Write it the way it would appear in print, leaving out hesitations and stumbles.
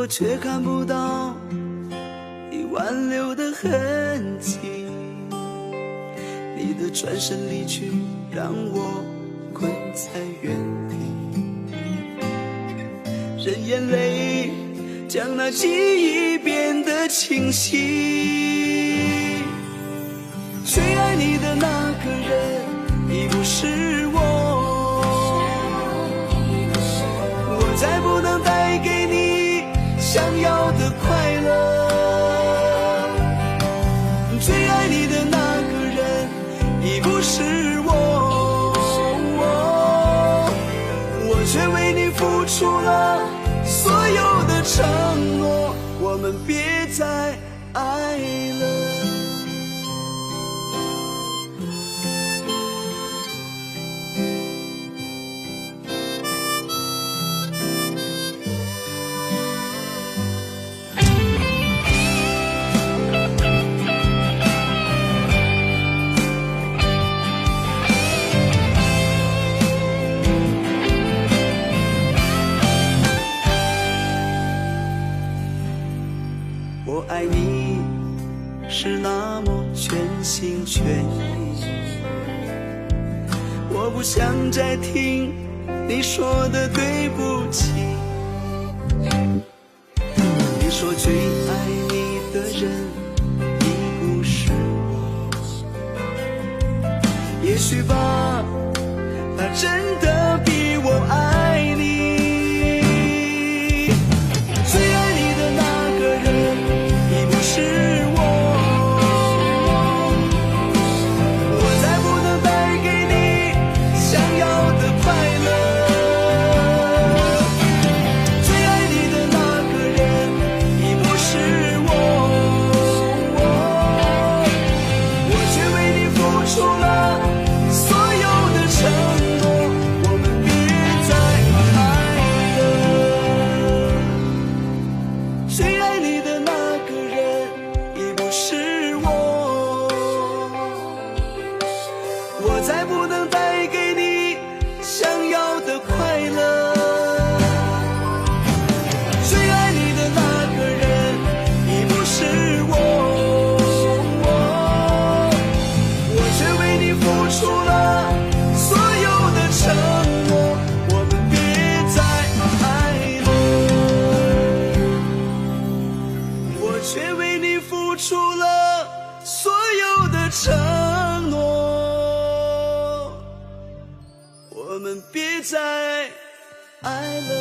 我却看不到你挽留的痕迹。你的转身离去，让我困在原地，任眼泪将那记忆变得清晰。最爱你的那个人已不是我，我再不能带给你想要的快乐。最爱你的那个人已不是我，我却为你付出了所有的承诺，我们别再爱了。我爱你是那么全心全意，我不想再听你说的对不起。你说最爱你的人已不是我，也许吧，他真的比我爱你。最爱你的那个人是我，我再不能带给你想要的快乐。最爱你的那个人已不是我，我却为你付出了所有的承诺，我们别再爱了。最爱你的那个人是我，我再不能带给你想要的快乐。最爱你的那个人已不是我，我却为你付出了所有的承诺，我们别再爱了。我却为你付出了所有的承诺，我们别再爱了。